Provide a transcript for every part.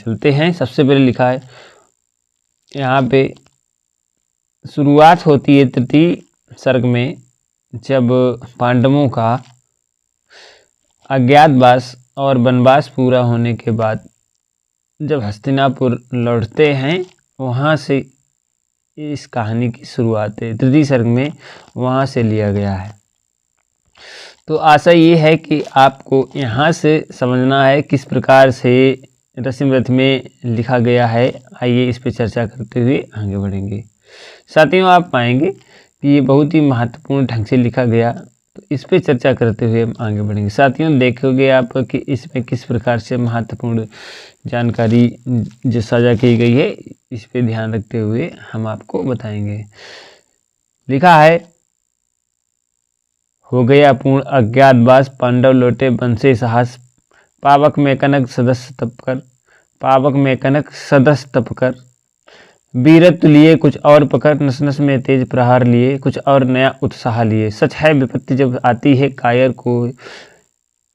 चलते हैं। सबसे पहले लिखा है यहाँ पे, शुरुआत होती है तृतीय सर्ग में, जब पांडवों का अज्ञातवास और वनवास पूरा होने के बाद जब हस्तिनापुर लौटते हैं, वहाँ से इस कहानी की शुरुआत है। तृतीय सर्ग में वहाँ से लिया गया है। तो आशा ये है कि आपको यहाँ से समझना है किस प्रकार से रश्मिरथ में लिखा गया है। आइए इस पर चर्चा करते हुए आगे बढ़ेंगे। साथियों, आप पाएंगे कि ये बहुत ही महत्वपूर्ण ढंग से लिखा गया, तो इस पे चर्चा करते हुए हम आगे बढ़ेंगे। साथियों, देखोगे आप कि इसमें किस प्रकार से महत्वपूर्ण जानकारी जो साझा की गई है, इस पे ध्यान रखते हुए हम आपको बताएंगे। लिखा है, हो गया पूर्ण अज्ञातवास, पांडव लौटे वन से साहस, पावक में कनक सदस्य तप कर, वीरत्व लिए कुछ और पकड़, नस नस में तेज प्रहार लिए, कुछ और नया उत्साह लिए। सच है विपत्ति जब आती है,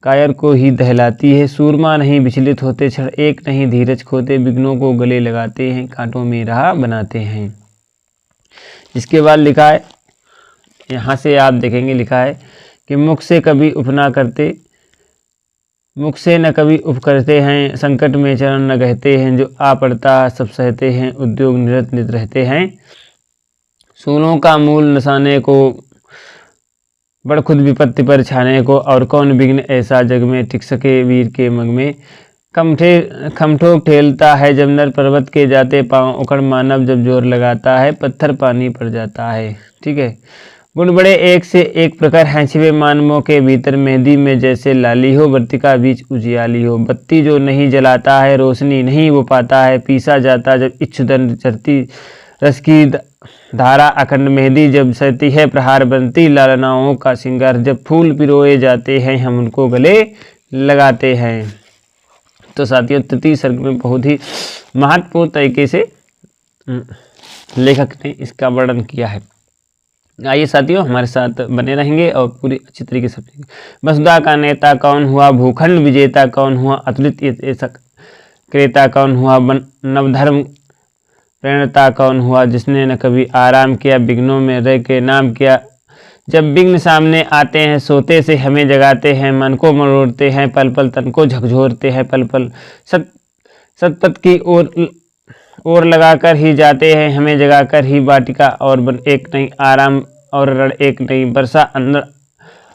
कायर को ही दहलाती है। सूरमा नहीं विचलित होते, क्षण एक नहीं धीरज खोते, विघ्नों को गले लगाते हैं, कांटों में राह बनाते हैं। इसके बाद लिखा है, यहाँ से आप देखेंगे लिखा है कि मुख से कभी उपना करते, मुख से न कभी उप करते हैं, संकट में चरण न कहते हैं, जो आ पड़ता सब सहते हैं, उद्योग निरत नित रहते हैं। सूलों का मूल नसाने को, बड़ खुद विपत्ति पर छाने को, और कौन विघ्न ऐसा जग में टिक सके वीर के मग में। खमठोक ठेलता है जब नर पर्वत के जाते पाँव, उकड़ मानव जब जोर लगाता है, पत्थर पानी पड़ जाता है। ठीक है। गुण बड़े एक से एक प्रकार हैं छिपे मानवों के भीतर, मेहंदी में जैसे लाली हो, वर्तिका बीच उजियाली हो। बत्ती जो नहीं जलाता है, रोशनी नहीं वो पाता है, पीसा जाता जब इच्छुदंड चरती, रस की धारा अखंड मेहंदी जब सहती है, प्रहार बनती लालनाओं का श्रृंगार, जब फूल पिरोए जाते हैं हम उनको गले लगाते हैं। तो साथियों, तृतीय सर्ग में बहुत ही महत्वपूर्ण तरीके से लेखक ने इसका वर्णन किया है। आइए साथियों, हमारे साथ बने रहेंगे और पूरी अच्छी तरीके से वसुधा का नेता कौन हुआ, भूखंड विजेता कौन हुआ, अतुलित क्रेता कौन हुआ, नवधर्म प्रेरणता कौन हुआ, जिसने न कभी आराम किया, विघ्नों में रह के नाम किया। जब विघ्न सामने आते हैं, सोते से हमें जगाते हैं, मन को मरोड़ते हैं, पल पल तन को झकझोरते हैं, पल पल सतपथ की ओर लगाकर ही जाते हैं, हमें जगाकर ही वाटिका और बन एक नहीं, आराम और रण एक नहीं, वर्षा अंदर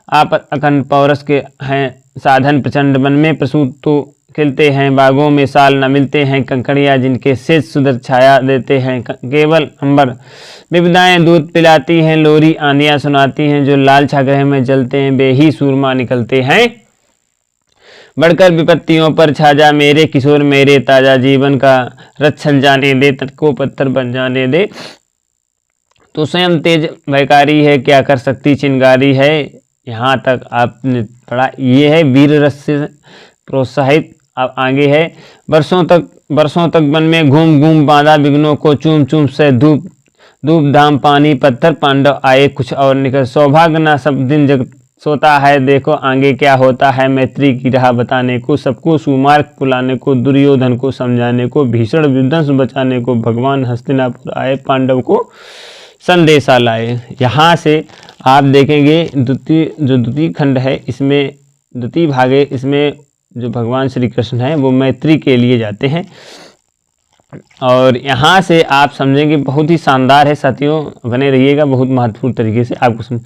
आप अखंड पौरस के हैं साधन, प्रचंड मन में प्रसूत तो खिलते हैं, बागों में साल न मिलते हैं, कंकड़ियाँ जिनके शेष सुदर छाया देते हैं, केवल अंबर विविधाएं दूध पिलाती हैं, लोरी आंधियाँ सुनाती हैं, जो लाल छाग्रह में जलते हैं, वे ही सूरमा निकलते हैं। बढ़कर विपत्तियों पर छाजा मेरे किशोर मेरे ताजा, जीवन का रक्षण जाने दे, तट को पत्थर बन जाने दे। तो स्वयं तेज भयकारी है, क्या कर सकती चिंगारी है। यहाँ तक आपने पढ़ा, ये है वीर रस से प्रोत्साहित। अब आगे है, वर्षों तक वन में घूम घूम बांधा, विघ्नों को चूम चूम से धूप धाम पानी पत्थर, पांडव आए कुछ और निकल, सौभाग्य ना सब दिन जग सोता है, देखो आगे क्या होता है, मैत्री की राह बताने को, सबको सुमार्ग बुलाने को, दुर्योधन को समझाने को, भीषण विध्वंस बचाने को, भगवान हस्तिनापुर आए, पांडव को संदेशा लाए। यहाँ से आप देखेंगे द्वितीय खंड है, इसमें द्वितीय भाग है, इसमें जो भगवान श्री कृष्ण है वो मैत्री के लिए जाते हैं, और यहाँ से आप समझेंगे बहुत ही शानदार है। साथियों, बने रहिएगा, बहुत महत्वपूर्ण तरीके से आपको समझ।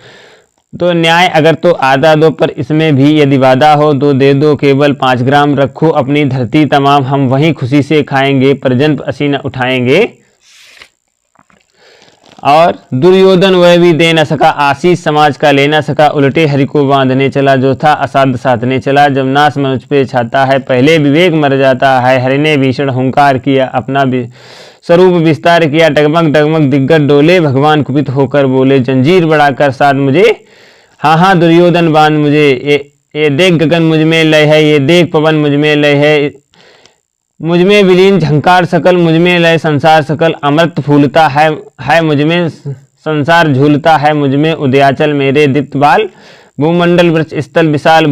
तो न्याय अगर तो आधा दो, पर इसमें भी यदि वादा हो तो दे दो, केवल 5 ग्राम रखो अपनी धरती तमाम, हम वहीं खुशी से खाएंगे, परजन पसीना उठाएंगे। और दुर्योधन वह भी दे न सका आशीष, समाज का ले न सका, उल्टे हरि को बांधने चला, जो था असाध्य साधने चला। जब नाश मनुष्य पे छाता है, पहले विवेक मर जाता है, हरि ने भीषण हुंकार किया, अपना स्वरूप विस्तार किया, डगमग डगमग दिग्गज डोले, भगवान कुपित होकर बोले, जंजीर बढ़ाकर साध मुझे, हाँ हाँ दुर्योधन बांध मुझे। ये देख गगन मुझ में लय है, ये देख पवन मुझ में लय है, मुझ में विलीन झंकार सकल, मुझ में लय संसार सकल, अमृत फूलता है मुझ में, संसार झूलता है मुझ में, उदयाचल मेरे दीप्त बाल, भूमंडल वृक्ष स्थल विशाल,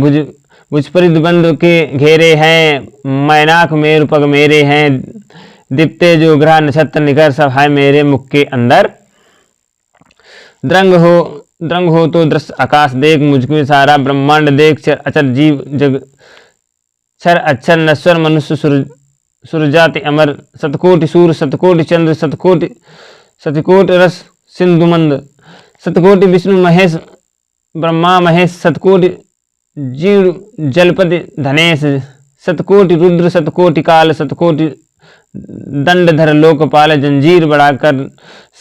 भुजपरिद बंद के घेरे हैं, मैनाक मेरु पग मेरे हैं, दीप्ते जो ग्रह नक्षत्र निकर सब है मेरे मुख के अंदर। द्रंग हो तो दृश्य आकाश देख, मुझमें सारा ब्रह्मांड देख, चर अचर जीव जग क्षर अक्षर नश्वर मनुष्य सुरजाति अमर, शतकोटि सूर्य शतकोटि चंद्र शतकोटि रस सिंधुमंद, शतकोटि विष्णु महेश ब्रह्मा महेश, शतकोटि जीव जलपति धनेश, शतकोटि रुद्र शतकोटि काल, शतकोटि दंडधर लोकपाल, जंजीर बढ़ाकर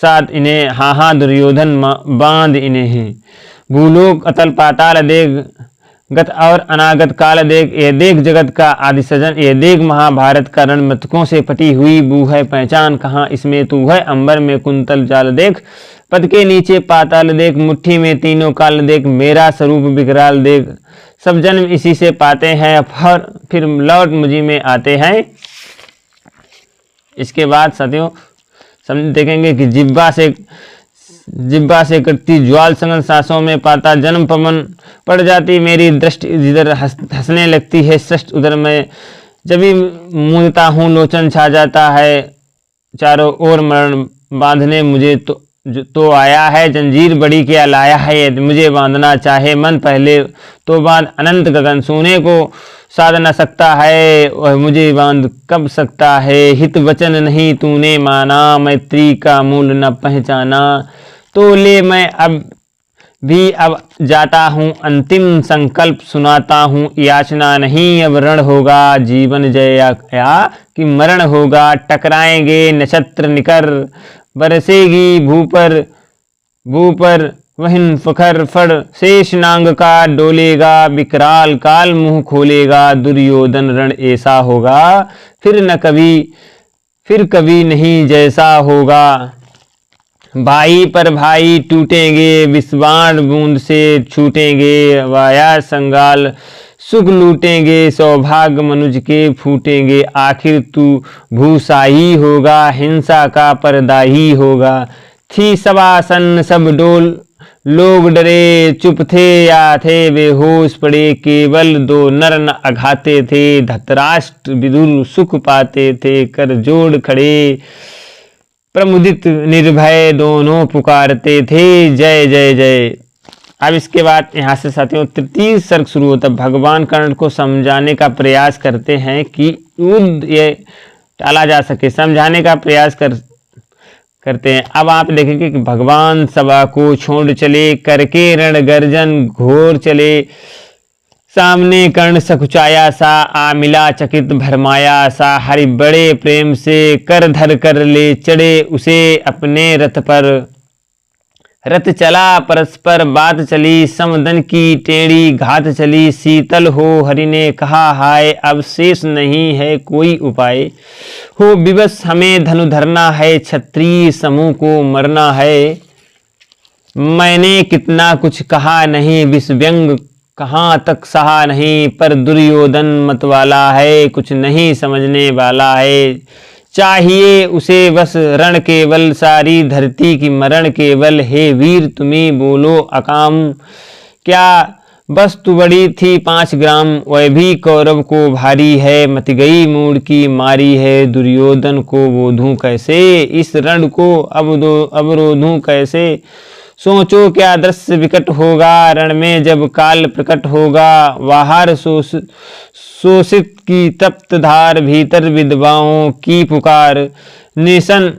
साथ इन्हें, हाँ दुर्योधन बांध इन्हें। भूलोक अतल पाताल देख, गत और अनागत काल देख, ये देख जगत का आदि सजन, ये देख महाभारत का रण मृतकों से पटी हुई बू है पहचान कहाँ इसमें तू है, अंबर में कुंतल जाल देख, पद के नीचे पाताल देख, मुट्ठी में तीनों काल देख, मेरा स्वरूप विकराल देख, सब जन्म इसी से पाते हैं, फिर लौट मुझी में आते हैं। इसके बाद साथियों देखेंगे कि जिब्बा से कटती ज्वाल संगन सांसों में पाता जन्म पवन, पड़ जाती मेरी दृष्टि इधर हंसने लगती है सृष्ट उधर, मैं जब भी मूंदता हूँ लोचन छा जाता है, चारों ओर मरण बांधने मुझे तो आया है, जंजीर बड़ी क्या लाया है, मुझे बांधना चाहे मन पहले तो बांध, अनंत गगन सोने को साध न सकता है, और मुझे बांध कब सकता है, हित वचन नहीं तूने माना, मैत्री का मूल न पहचाना, तो ले मैं अब जाता हूँ, अंतिम संकल्प सुनाता हूँ, याचना नहीं अब रण होगा, जीवन जया कि मरण होगा, टकराएंगे नक्षत्र निकर, बरसेगी भूपर वहिन फखर फड़, शेष नांग का डोलेगा, विकराल काल मुंह खोलेगा, दुर्योधन रण ऐसा होगा, फिर कभी नहीं जैसा होगा, भाई पर भाई टूटेंगे, विस्वाण बूंद से छूटेंगे, वाया संगाल सुख लूटेंगे, सौभाग्य मनुज के फूटेंगे, आखिर तू भूसाही होगा, हिंसा का परदाही होगा, थी सवासन सब डोल लोग डरे, चुप थे या थे बेहोश पड़े, केवल दो नर न अघाते थे, धतराष्ट्र विदुर सुख पाते थे, कर जोड़ खड़े प्रमुदित निर्भय दोनों पुकारते थे, जय जय जय। अब इसके बाद यहाँ से साथियों तृतीय सर्ग शुरू होता है। भगवान कर्ण को समझाने का प्रयास करते हैं कि युद्ध ये टाला जा सके, समझाने का प्रयास करते हैं। अब आप देखेंगे कि भगवान सभा को छोड़ चले, करके रण गर्जन घोर चले, सामने कर्ण सकुचाया सा, आ मिला चकित भरमाया सा, हरि बड़े प्रेम से कर धर कर ले चढ़े उसे अपने रथ पर, रथ चला परस्पर बात चली, समदन की टेढ़ी घात चली, शीतल हो हरि ने कहा हाय, अब शेष नहीं है कोई उपाय, हो विवश हमें धनु धरना है, क्षत्रिय समूह को मरना है, मैंने कितना कुछ कहा नहीं, विष व्यंग कहाँ तक सहा नहीं, पर दुर्योधन मतवाला है, कुछ नहीं समझने वाला है, चाहिए उसे बस रण केवल, सारी धरती की मरण केवल, हे वीर तुम्हें बोलो अकाम, क्या बस तू बड़ी थी 5 ग्राम, वह भी कौरव को भारी है, मत गई मूड की मारी है, दुर्योधन को बोधूं कैसे, इस रण को अवरोधूं कैसे, सोचो क्या दृश्य विकट होगा, रण में जब काल प्रकट होगा, बाहर शोषित की तप्त धार, भीतर विधवाओं की पुकार, निरसन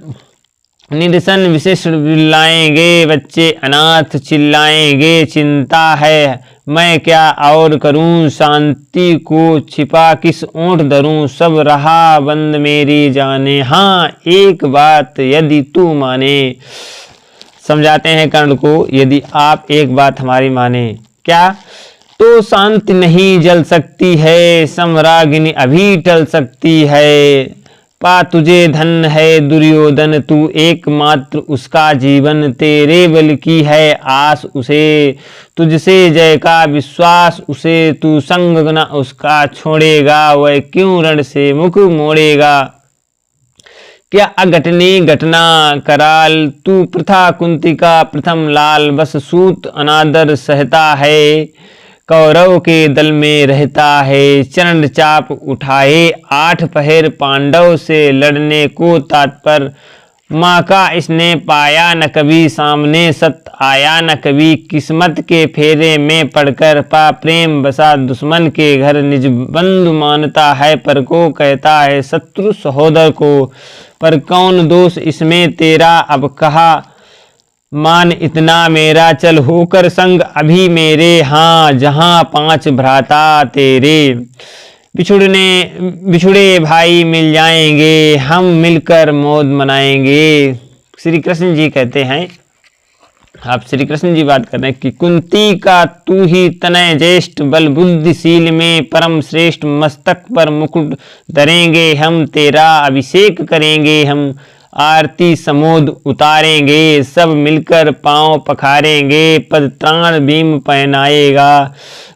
विशेष बिल्लाएंगे, बच्चे अनाथ चिल्लाएंगे, चिंता है मैं क्या और करूं, शांति को छिपा किस ओंठ धरूं, सब रहा बंद मेरी जाने, हाँ एक बात यदि तू माने। समझाते हैं कर्ण को, यदि आप एक बात हमारी माने, क्या तो शांति नहीं जल सकती है, सम्रागिनी अभी टल सकती है, पा तुझे धन है दुर्योधन, तू एकमात्र उसका जीवन, तेरे बल की है आस उसे, तुझसे जय का विश्वास उसे, तू संग न उसका छोड़ेगा, वह क्यों रण से मुख मोड़ेगा, क्या अघटनी घटना कराल, तू प्रथा कुंती का प्रथम लाल, बस सूत अनादर सहता है, कौरव के दल में रहता है, चरण चाप उठाए 8 पहर पांडव से लड़ने को तत्पर। माँ का इसने पाया न कभी सामने, सत आया न कभी किस्मत के फेरे में पड़कर। पा प्रेम बसा दुश्मन के घर, निज बंधु मानता है पर को कहता है शत्रु सहोदर को। पर कौन दोष इसमें तेरा, अब कहा मान इतना मेरा। चल होकर संग अभी मेरे, हाँ जहाँ 5 भ्राता तेरे। बिछुड़े भाई मिल जाएंगे, हम मिलकर मौज मनाएंगे। श्री कृष्ण जी कहते हैं, आप श्री कृष्ण जी बात कर रहे हैं कि कुंती का तू ही तनय ज्येष्ठ, बल बुद्धिशील में परम श्रेष्ठ। मस्तक पर मुकुट धरेंगे हम, तेरा अभिषेक करेंगे हम। आरती समोद उतारेंगे, सब मिलकर पांव पखारेंगे। पद त्राण भीम पहनाएगा,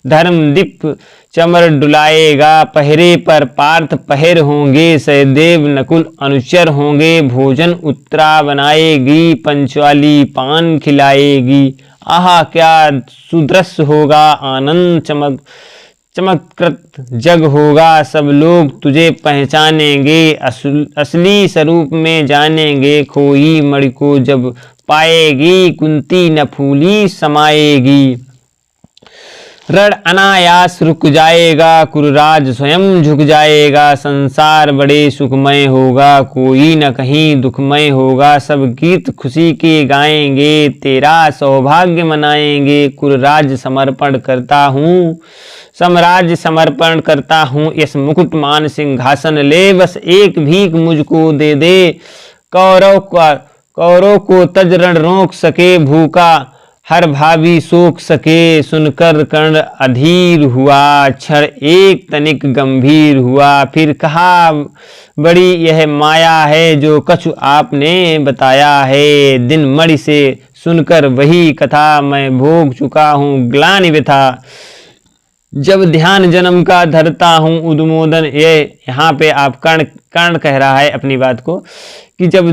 धर्म दीप चमर डुलाएगा। पहरे पर पार्थ पहर होंगे, सहदेव नकुल अनुचर होंगे। भोजन उत्तरा बनाएगी, पंचवाली पान खिलाएगी। आहा क्या सुदृश्य होगा, आनंद चमत्कृत जग होगा। सब लोग तुझे पहचानेंगे, असली स्वरूप में जानेंगे। खोई मणि को जब पाएगी, कुंती न फूली समाएगी। रण अनायास रुक जाएगा, कुरुराज स्वयं झुक जाएगा। संसार बड़े सुखमय होगा, कोई न कहीं दुखमय होगा। सब गीत खुशी के गाएंगे, तेरा सौभाग्य मनाएंगे। कुरुराज समर्पण करता हूँ, साम्राज्य समर्पण करता हूँ। यस मुकुट मान सिंहासन ले, बस एक भीख मुझको दे दे। कौरव को तज रण रोक सके, भूखा हर भावी सोख सके। सुनकर कर्ण अधीर हुआ, क्षण एक तनिक गंभीर हुआ। फिर कहा बड़ी यह माया है, जो कछु आपने बताया है। दिन मणि से सुनकर वही कथा, मैं भोग चुका हूँ ग्लानि व्यथा। जब ध्यान जन्म का धरता हूँ उद्मोदन, ये यहाँ पे आप कर्ण कह रहा है अपनी बात को कि जब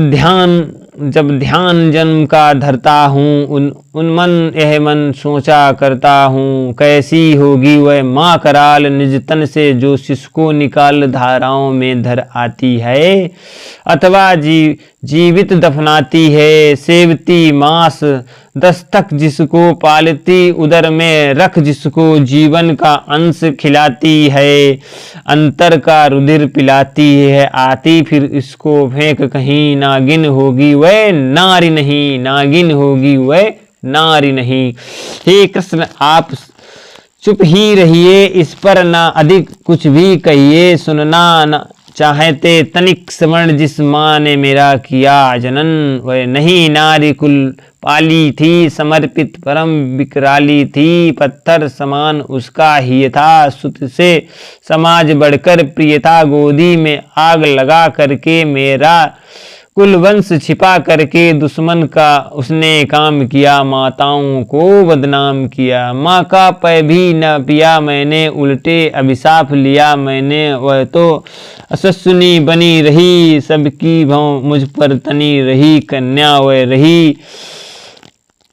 ध्यान जन्म का धरता हूँ, उन्मन यह मन सोचा करता हूँ। कैसी होगी वह माँ कराल, निज तन से जो शिशु को निकाल धाराओं में धर आती है। अथवा जीवित दफनाती है, सेवती मांस दस्तक जिसको पालती। उदर में रख जिसको जीवन का अंश खिलाती है। अंतर का रुधिर पिलाती है, आती फिर इसको फेंक कहीं। नागिन होगी वह नारी नहीं, नागिन होगी वह नारी नहीं। हे कृष्ण आप चुप ही रहिए, इस पर ना अधिक कुछ भी कहिए। सुनना न चाहते तनिक श्रवण, जिस माँ ने मेरा किया जनन। वह नहीं नारी कुल पाली थी, समर्पित परम विकराली थी। पत्थर समान उसका ही था, सुत से समाज बढ़कर प्रिय था। गोदी में आग लगा करके मेरा कुल वंश छिपा करके, दुश्मन का उसने काम किया। माताओं को बदनाम किया, माँ का पै भी न पिया मैंने। उल्टे अभिशाप लिया मैंने, वह तो असस्विनी बनी रही। सबकी भौं मुझ पर तनी रही, कन्या वह रही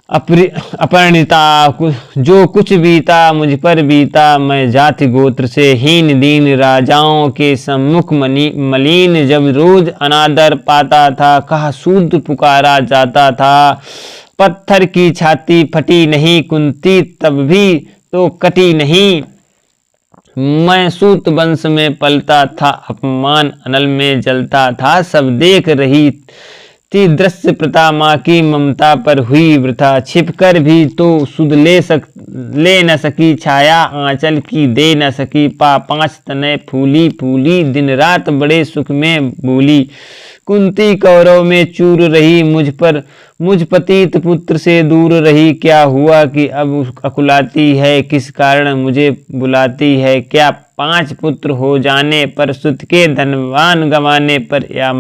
अपरिणिता। जो कुछ बीता मुझ पर बीता, मैं जाति गोत्र से हीन दीन। राजाओं के सम्मुख मलिन, जब रोज अनादर पाता था। कहा शूद्र पुकारा जाता था। पत्थर की छाती फटी नहीं, कुंती तब भी तो कटी नहीं। मैं सूत वंश में पलता था, अपमान अनल में जलता था। सब देख रही थी दृश्य प्रथा, माँ की ममता पर हुई वृथा। छिपकर भी तो सुध ले न सकी, छाया आंचल की दे न सकी। 5 तने फूली फूली, दिन रात बड़े सुख में भूली। कुंती कौरव में चूर रही, मुझ पतित पुत्र से दूर रही। क्या हुआ कि अब अकुलाती है, किस कारण मुझे बुलाती है। क्या 5 पुत्र हो जाने पर, सुत के धनवान गंवाने पर, या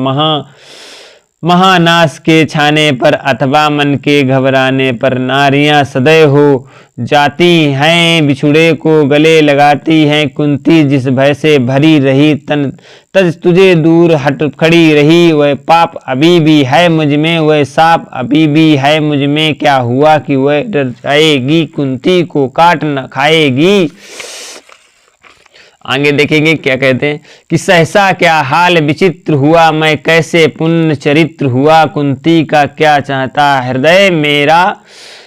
महानाश के छाने पर अथवा मन के घबराने पर नारियां सदैव हो जाती हैं, बिछुड़े को गले लगाती हैं। कुंती जिस भय से भरी रही तन तज तुझे दूर हट खड़ी रही। वह पाप अभी भी है मुझ में, वह साप अभी भी है मुझ में। क्या हुआ कि वह डर जाएगी, कुंती को काट न खाएगी। आगे देखेंगे क्या कहते हैं कि सहसा क्या हाल विचित्र हुआ, मैं कैसे पुण्य चरित्र हुआ। कुंती का क्या चाहता हृदय मेरा,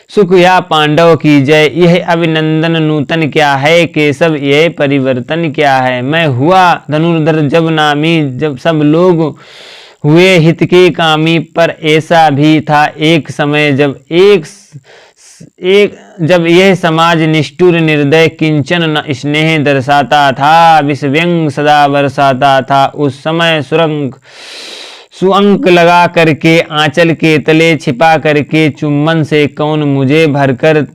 सुख या पांडव की जय। यह अभिनंदन नूतन क्या है, केशव यह परिवर्तन क्या है। मैं हुआ धनुर्धर जब नामी, जब सब लोग हुए हित के कामी। पर ऐसा भी था एक समय जब यह समाज निष्ठुर निर्दय, किंचन न स्नेह दर्शाता था, विषव्यंग सदा बरसाता था। उस समय सुअंक लगा करके, आंचल के तले छिपा करके, चुम्बन से कौन मुझे भरकर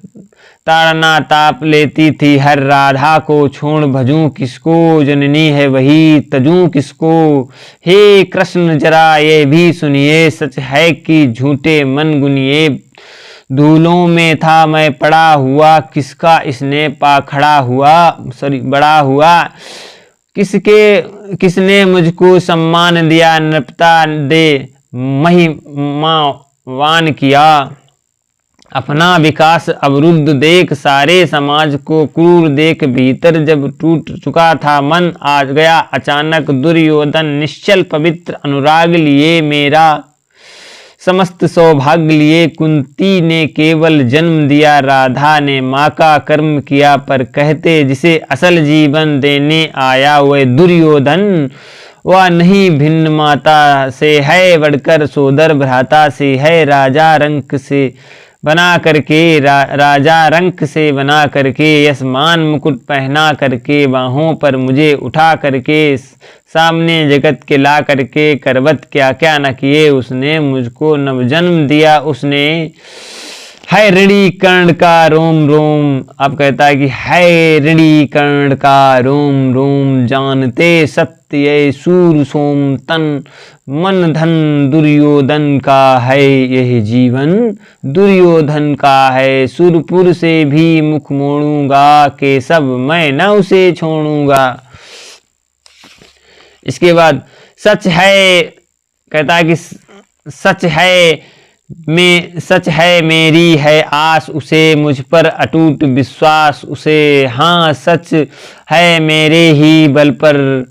ताड़ना ताप लेती थी। हर राधा को छोड़ भजूं किसको, जननी है वही तजूं किसको। हे कृष्ण जरा ये भी सुनिए, सच है कि झूठे मन गुनिए। धूलों में था मैं पड़ा हुआ, किसका इसने पा खड़ा हुआ, बड़ा हुआ। किसने मुझको सम्मान दिया, नृपता दे महिमावान किया। अपना विकास अवरुद्ध देख, सारे समाज को क्रूर देख, भीतर जब टूट चुका था मन, आ गया अचानक दुर्योधन। निश्चल पवित्र अनुराग लिए मेरा, समस्त सौभाग्य लिए। कुंती ने केवल जन्म दिया, राधा ने माँ का कर्म किया। पर कहते जिसे असल जीवन देने आया, वह दुर्योधन वह नहीं भिन्न माता से है, बढ़कर सोदर भ्राता से है। राजा रंक से बना करके यशमान मुकुट पहना करके, बाहों पर मुझे उठा करके, सामने जगत के ला करके, करवत क्या क्या न किए उसने। मुझको नवजन्म दिया उसने, है ऋणी कर्ण का रोम रोम। अब कहता है कि है ऋणी कर्ण का रोम रोम, जानते सत्य ये सूर सोम तन। मन धन दुर्योधन का है यह जीवन, दुर्योधन का है। सुरपुर से भी मुख मोड़ूंगा, केशव मैं न उसे छोड़ूंगा। इसके बाद सच है, कहता है कि सच है मेरी है आस, उसे मुझ पर अटूट विश्वास उसे। हाँ सच है मेरे ही बल पर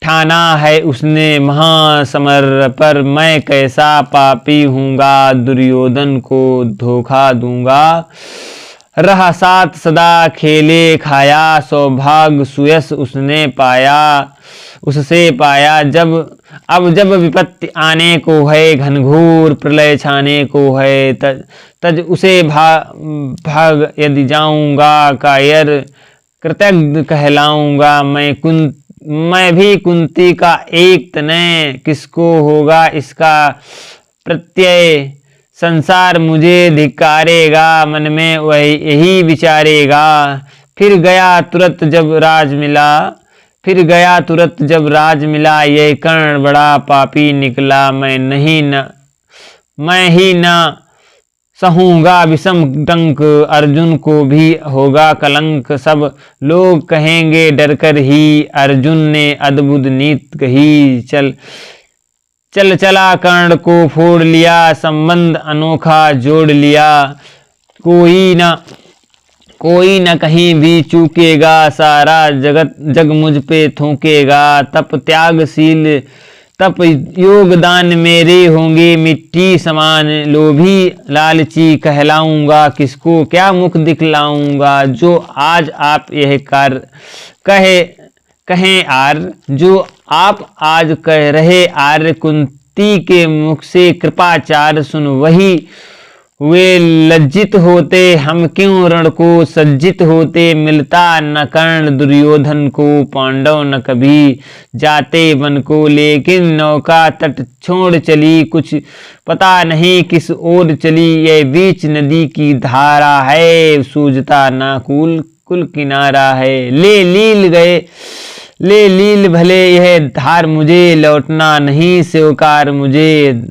ठाना है उसने महासमर पर। मैं कैसा पापी हूँगा, दुर्योधन को धोखा दूंगा। रहा साथ सदा खेले खाया, सौभाग्य सुयश उसने उससे पाया। जब विपत्ति आने को है, घनघोर प्रलय छाने को है, तज उसे भाग यदि जाऊंगा कायर, कृतज्ञ कहलाऊंगा। मैं भी कुंती का एक तनय, किसको होगा इसका प्रत्यय। संसार मुझे धिक्कारेगा, मन में वह यही विचारेगा। फिर गया तुरंत जब राज मिला, ये कर्ण बड़ा पापी निकला। मैं ही न सहूंगा विषम डंक, अर्जुन को भी होगा कलंक। सब लोग कहेंगे डरकर ही, अर्जुन ने अद्भुत नीति कही। चला कर्ण को फोड़ लिया, संबंध अनोखा जोड़ लिया। कोई न कहीं भी चूकेगा, सारा जग मुझ पे थूकेगा। तप त्यागशील तप योगदान मेरे होंगे, मिट्टी समान लोभी लालची कहलाऊंगा। किसको क्या मुख दिखलाऊंगा, जो आज आप यह कहें आर, जो आप आज कह रहे आर्य। कुंती के मुख से कृपाचार सुन वही वे लज्जित होते, हम क्यों रण को सज्जित होते। मिलता न कर्ण दुर्योधन को, पांडव न कभी जाते वन को। लेकिन नौका तट छोड़ चली, कुछ पता नहीं किस ओर चली। ये बीच नदी की धारा है, सूझता ना कुल किनारा है। ले लील भले यह धार मुझे, लौटना नहीं स्वीकार मुझे।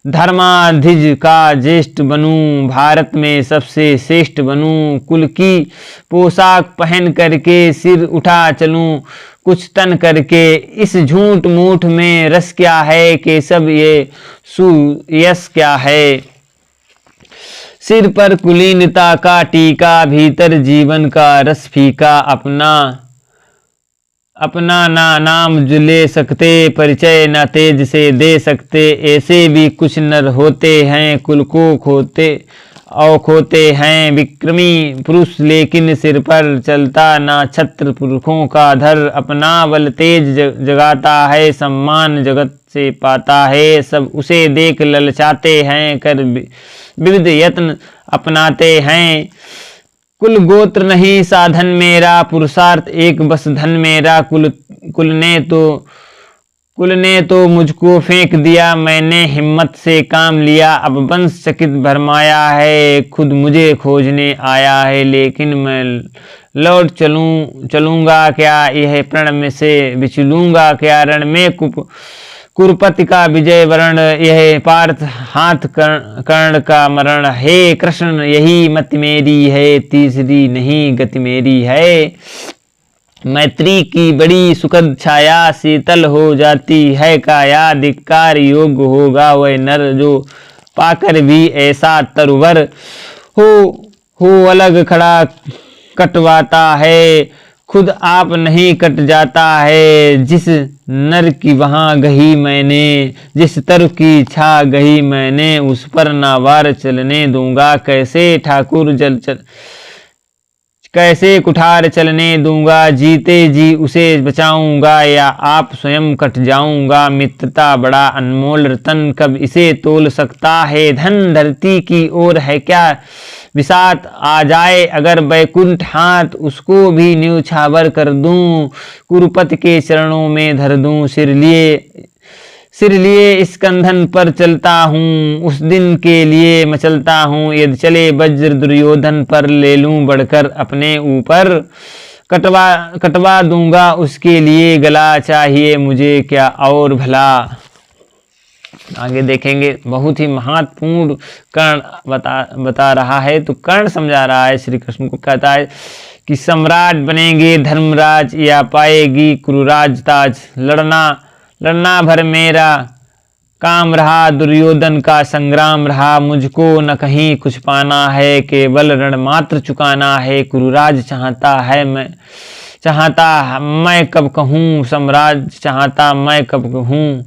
धर्माधिज का ज्येष्ठ बनूं, भारत में सबसे श्रेष्ठ बनूं। कुल की पोशाक पहन करके सिर उठा चलूं, कुछ तन करके। इस झूठ मूठ में रस क्या है, कि सब ये सुयश क्या है। सिर पर कुलीनता का टीका, भीतर जीवन का रस फीका। अपना ना नाम ले सकते, परिचय न तेज से दे सकते। ऐसे भी कुछ नर होते हैं, कुल को खोते हैं। विक्रमी पुरुष लेकिन सिर पर चलता ना छत्र, पुरखों का धर। अपना बल तेज जगाता है, सम्मान जगत से पाता है। सब उसे देख ललचाते हैं, कर विविध यत्न अपनाते हैं। कुल गोत्र नहीं साधन मेरा, पुरुषार्थ एक बस धन मेरा। कुल ने तो मुझको फेंक दिया, मैंने हिम्मत से काम लिया। अब वंश चकित भरमाया है, खुद मुझे खोजने आया है। लेकिन मैं लौट चलूंगा क्या, यह प्रण में से बिचलूंगा क्या। रण में कुरुपति का विजय वरण, यह पार्थ हाथ कर्ण का मरण। हे कृष्ण यही मत मेरी है, तीसरी नहीं गति मेरी है। मैत्री की बड़ी सुखद छाया, शीतल हो जाती है काया। धिक्कार योग्य होगा वह नर, जो पाकर भी ऐसा तरुवर हो अलग खड़ा कटवाता है। खुद आप नहीं कट जाता है, जिस नर की वहां गही मैंने। जिस तरु की छा गही मैंने, उस पर ना वार चलने दूंगा। कैसे कुठार चलने दूंगा, जीते जी उसे बचाऊंगा। या आप स्वयं कट जाऊंगा। मित्रता बड़ा अनमोल रतन, कब इसे तोल सकता है धन। धरती की ओर है क्या विसात, आ जाए अगर बैकुंठ हाथ, उसको भी न्यौछावर कर दूं। कुरुपति के चरणों में धर दूं, सिर लिए स्कंधन पर चलता हूँ। उस दिन के लिए मचलता हूँ, यदि चले वज्र दुर्योधन पर। ले लूं बढ़कर अपने ऊपर, कटवा दूंगा उसके लिए गला। चाहिए मुझे क्या और भला। आगे देखेंगे, बहुत ही महत्वपूर्ण कर्ण बता रहा है। तो कर्ण समझा रहा है श्री कृष्ण को, कहता है कि सम्राट बनेंगे धर्मराज, या पाएगी कुरुराज ताज। लड़ना भर मेरा काम रहा, दुर्योधन का संग्राम रहा। मुझको न कहीं कुछ पाना है, केवल रण मात्र चुकाना है। कुरुराज चाहता मैं कब कहूँ, सम्राट चाहता मैं कब कहूँ।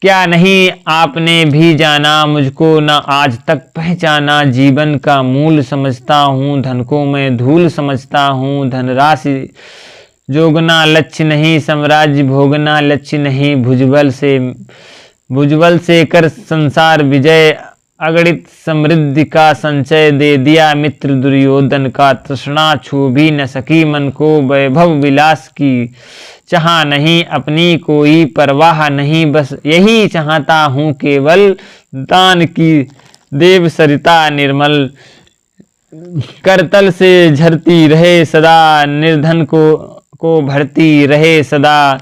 क्या नहीं आपने भी जाना, मुझको न आज तक पहचाना। जीवन का मूल समझता हूँ, धन को मैं धूल समझता हूँ। धनराशि जोगना लक्ष्य नहीं, साम्राज्य भोगना लक्ष्य नहीं। भुजबल से कर संसार विजय, अगणित समृद्धि का संचय दे दिया। मित्र दुर्योधन का तृष्णा छू भी न सकी मन को। वैभव विलास की चाह नहीं, अपनी कोई परवाह नहीं। बस यही चाहता हूँ केवल, दान की देव सरिता निर्मल। करतल से झरती रहे सदा, निर्धन को भरती रहे सदा।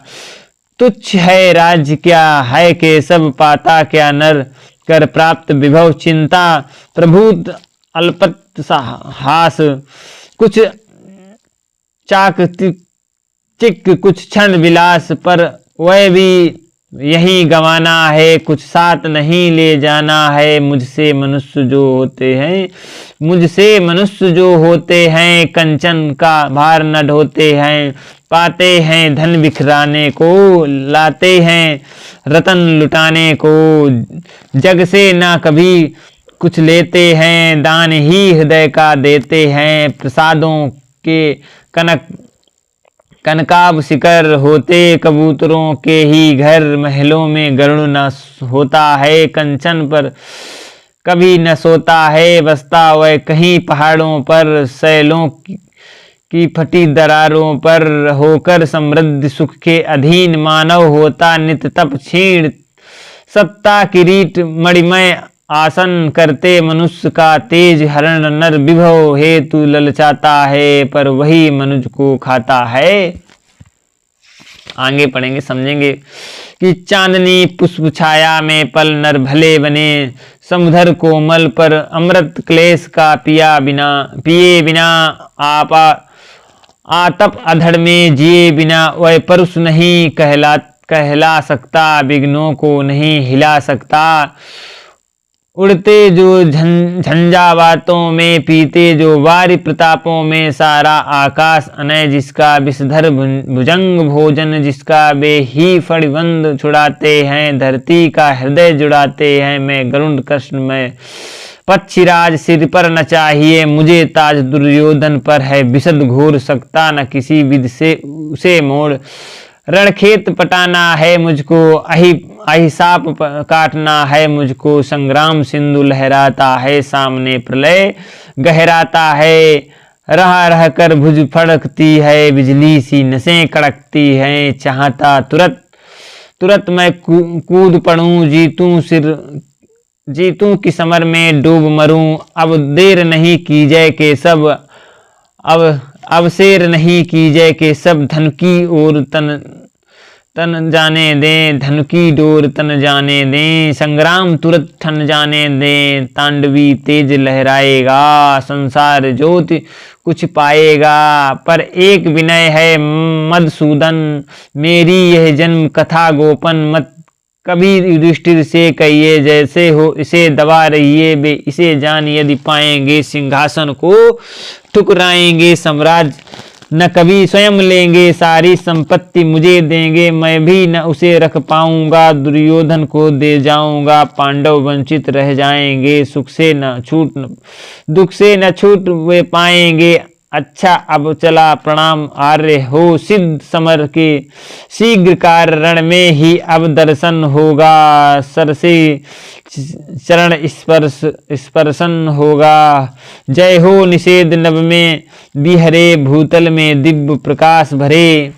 तुच्छ है राज्य क्या है, के सब पाता क्या नर। कर प्राप्त विभव चिंता, प्रभुत अल्पत हास। कुछ चाकचिक कुछ क्षण विलास, पर वह भी यही गंवाना है। कुछ साथ नहीं ले जाना है। मुझसे मनुष्य जो होते हैं, कंचन का भार न ढोते हैं। पाते हैं धन बिखराने को, लाते हैं रतन लुटाने को। जग से ना कभी कुछ लेते हैं, दान ही हृदय का देते हैं। प्रसादों के कनकाब शिकर होते, कबूतरों के ही घर। महलों में गरुड़ न होता है, कंचन पर कभी न सोता है। बसता वह कहीं पहाड़ों पर, शैलों की फटी दरारों पर। होकर समृद्ध सुख के अधीन, मानव होता नित तप क्षीण। सत्ता किरीट मणिमय आसन करते, मनुष्य का तेज हरण। नर विभव हेतु ललचाता है, पर वही मनुज को खाता है। आगे पढ़ेंगे, समझेंगे कि चांदनी पुष्प छाया में पल नर भले बने, समुधर कोमल पर अमृत क्लेश का पिए बिना आपा आतप अधड़ में जिए बिना वह परुष नहीं कहला सकता, विघ्नों को नहीं हिला सकता। उड़ते जो झंझावातों में, पीते जो वारि प्रतापों में, सारा आकाश अनय जिसका विषधर भुजंग भोजन जिसका, वे ही फणिबंध छुड़ाते हैं, धरती का हृदय जुड़ाते हैं। मैं गरुड़ कृष्ण में पक्षीराज, सिर पर न चाहिए मुझे ताज, दुर्योधन पर है विशद घोर, सकता न किसी विध से उसे मोड़। रणखेत पटाना है मुझको, अहिसाप काटना है मुझको, संग्राम सिंधु लहराता है, सामने प्रलय गहराता है। रह रह कर भुज फड़कती है, बिजली सी नसें कड़कती हैं, चाहता तुरत मैं कूद पड़ूं, जीतूं कि समर में डूब मरूं। अब देर नहीं कीजिए के सब, अब शेर नहीं कीजिए के सब, धन की ओर तन जाने दें, धन की डोर तन जाने दें, संग्राम तुरंत ठन जाने दें। तांडवी तेज लहराएगा, संसार ज्योति कुछ पाएगा, पर एक विनय है मधुसूदन, मेरी यह जन्म कथा गोपन मत कभी युधिष्ठिर से कहिए, जैसे हो इसे दबा रहिए, वे इसे जान यदि पाएंगे, सिंहासन को ठुकराएंगे, साम्राज्य न कभी स्वयं लेंगे, सारी संपत्ति मुझे देंगे, मैं भी न उसे रख पाऊंगा, दुर्योधन को दे जाऊंगा, पांडव वंचित रह जाएंगे, दुख से न छूट वे पाएंगे। अच्छा अब चला प्रणाम आर्य हो, सिद्ध समर के शीघ्र कार्य, रण में ही अब दर्शन होगा, सर से चरण स्पर्शन होगा। जय हो निषेध नभ में बिहरे, भूतल में दिव्य प्रकाश भरे।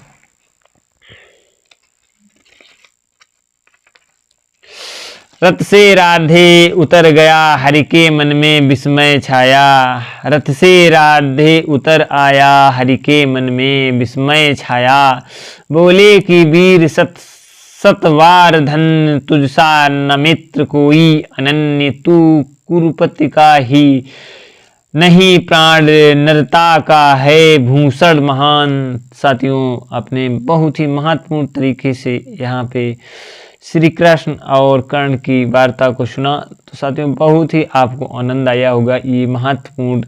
रथ से राधे उतर गया, हरि के मन में विस्मय छाया। रथ से राधे उतर आया, हरि के मन में विस्मय छाया। बोले कि वीर सतवार धन, तुझसा न मित्र कोई अनन्य, तू कुरुपति का ही नहीं प्राण, नरता का है भूषण महान। साथियों, आपने बहुत ही महत्वपूर्ण तरीके से यहाँ पे श्री कृष्ण और कर्ण की वार्ता को सुना। तो साथियों, बहुत ही आपको आनंद आया होगा। ये महत्वपूर्ण